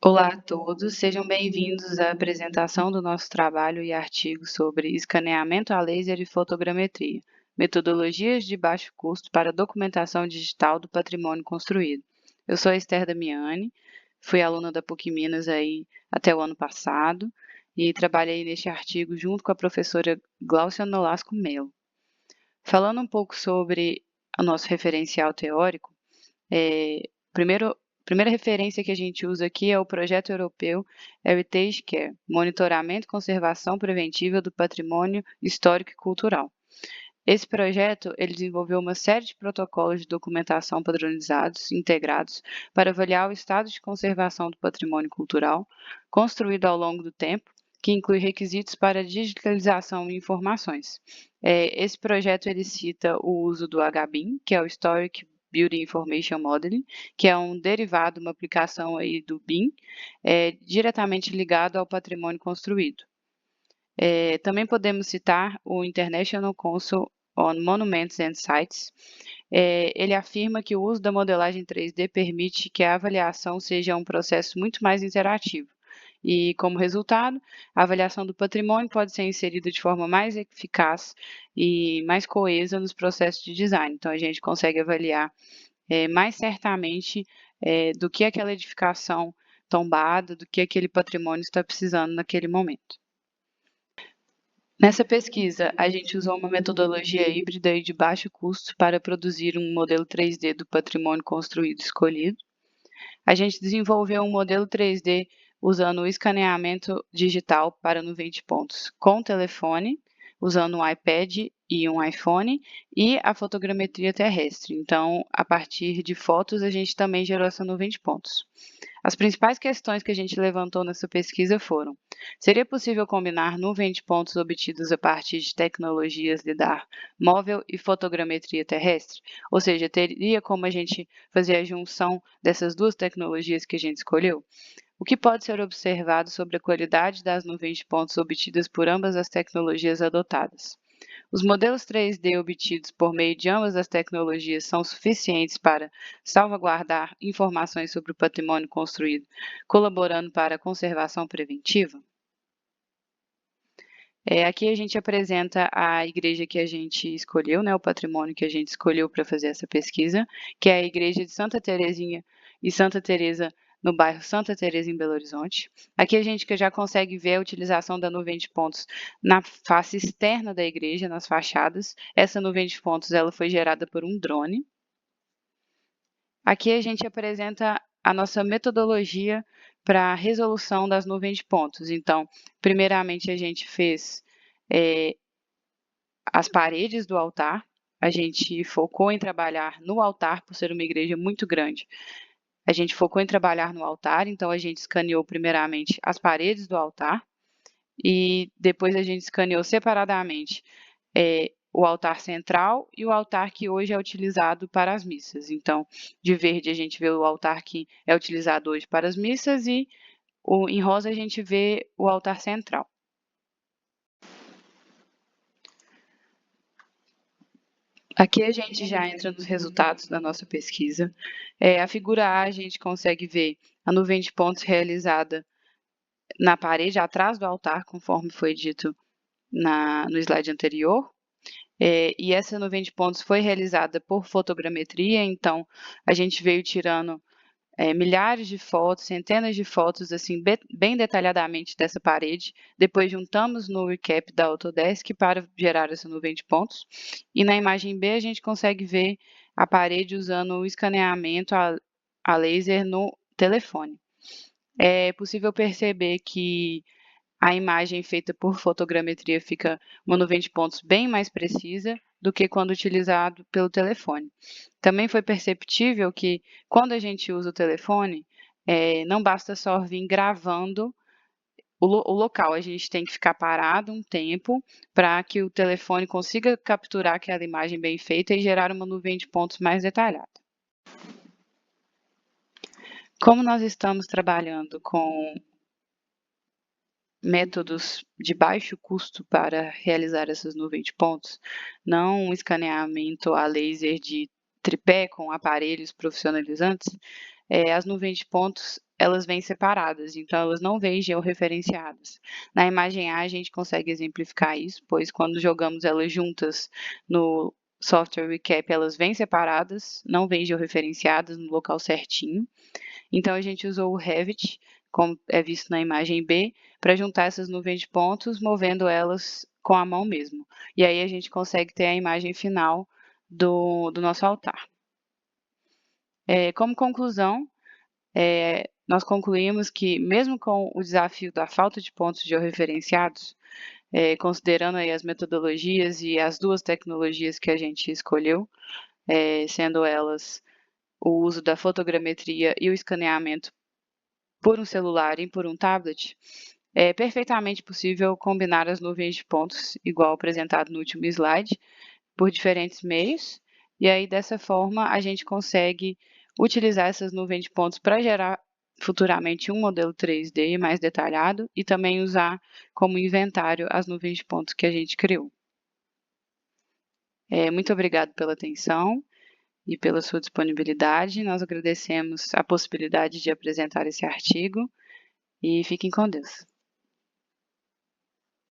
Olá a todos, sejam bem-vindos à apresentação do nosso trabalho e artigo sobre escaneamento a laser e fotogrametria, metodologias de baixo custo para documentação digital do patrimônio construído. Eu sou a Esther Damiani, fui aluna da PUC Minas aí até o ano passado e trabalhei neste artigo junto com a professora Gláucia Nolasco Melo. Falando um pouco sobre o nosso referencial teórico, primeira referência que a gente usa aqui é o projeto europeu Heritage Care, Monitoramento e Conservação Preventiva do Patrimônio Histórico e Cultural. Esse projeto ele desenvolveu uma série de protocolos de documentação padronizados, integrados, para avaliar o estado de conservação do patrimônio cultural, construído ao longo do tempo, que inclui requisitos para digitalização de informações. Esse projeto ele cita o uso do HBIM, que é o Historic Building Information Modeling, que é um derivado, uma aplicação aí do BIM, diretamente ligado ao patrimônio construído. Também podemos citar o International Council on Monuments and Sites. Ele afirma que o uso da modelagem 3D permite que a avaliação seja um processo muito mais interativo. E, como resultado, a avaliação do patrimônio pode ser inserida de forma mais eficaz e mais coesa nos processos de design. Então, a gente consegue avaliar mais certamente do que aquela edificação tombada, do que aquele patrimônio está precisando naquele momento. Nessa pesquisa, a gente usou uma metodologia híbrida e de baixo custo para produzir um modelo 3D do patrimônio construído escolhido. A gente desenvolveu um modelo 3D usando o escaneamento digital para nuvem de pontos com telefone, usando um iPad e um iPhone, e a fotogrametria terrestre. Então, a partir de fotos, a gente também gerou essa nuvem de pontos. As principais questões que a gente levantou nessa pesquisa foram: seria possível combinar nuvem de pontos obtidos a partir de tecnologias LIDAR móvel e fotogrametria terrestre? Ou seja, teria como a gente fazer a junção dessas duas tecnologias que a gente escolheu? O que pode ser observado sobre a qualidade das nuvens de pontos obtidas por ambas as tecnologias adotadas? Os modelos 3D obtidos por meio de ambas as tecnologias são suficientes para salvaguardar informações sobre o patrimônio construído, colaborando para a conservação preventiva? Aqui a gente apresenta a igreja que a gente escolheu, né, o patrimônio que a gente escolheu para fazer essa pesquisa, que é a igreja de Santa Terezinha e Santa Teresa, no bairro Santa Teresa, em Belo Horizonte. Aqui a gente já consegue ver a utilização da nuvem de pontos na face externa da igreja, nas fachadas. Essa nuvem de pontos ela foi gerada por um drone. Aqui a gente apresenta a nossa metodologia para a resolução das nuvens de pontos. Então, primeiramente a gente fez as paredes do altar, a gente focou em trabalhar no altar, por ser uma igreja muito grande. A gente focou em trabalhar no altar, então a gente escaneou primeiramente as paredes do altar e depois a gente escaneou separadamente o altar central e o altar que hoje é utilizado para as missas. Então, de verde a gente vê o altar que é utilizado hoje para as missas e em rosa a gente vê o altar central. Aqui a gente já entra nos resultados da nossa pesquisa. A figura A, a gente consegue ver a nuvem de pontos realizada na parede atrás do altar, conforme foi dito no slide anterior. E essa nuvem de pontos foi realizada por fotogrametria, então a gente veio tirando milhares de fotos, centenas de fotos, assim, bem detalhadamente dessa parede. Depois juntamos no recap da Autodesk para gerar essa nuvem de pontos. E na imagem B a gente consegue ver a parede usando o escaneamento a laser no telefone. É possível perceber que a imagem feita por fotogrametria fica uma nuvem de pontos bem mais precisa do que quando utilizado pelo telefone. Também foi perceptível que, quando a gente usa o telefone, não basta só vir gravando o local, a gente tem que ficar parado um tempo para que o telefone consiga capturar aquela imagem bem feita e gerar uma nuvem de pontos mais detalhada. Como nós estamos trabalhando com métodos de baixo custo para realizar essas nuvens de pontos, não um escaneamento a laser de tripé com aparelhos profissionalizantes, as nuvens de pontos elas vêm separadas, então elas não vêm georreferenciadas. Na imagem A, a gente consegue exemplificar isso, pois quando jogamos elas juntas no software recap, elas vêm separadas, não vêm georreferenciadas no local certinho. Então, a gente usou o Revit, como é visto na imagem B, para juntar essas nuvens de pontos, movendo elas com a mão mesmo. E aí a gente consegue ter a imagem final do nosso altar. Como conclusão, nós concluímos que, mesmo com o desafio da falta de pontos georreferenciados, considerando aí as metodologias e as duas tecnologias que a gente escolheu, sendo elas o uso da fotogrametria e o escaneamento por um celular e por um tablet, é perfeitamente possível combinar as nuvens de pontos, igual apresentado no último slide, por diferentes meios, e aí dessa forma a gente consegue utilizar essas nuvens de pontos para gerar futuramente um modelo 3D mais detalhado e também usar como inventário as nuvens de pontos que a gente criou. Muito obrigado pela atenção e pela sua disponibilidade. Nós agradecemos a possibilidade de apresentar esse artigo e fiquem com Deus.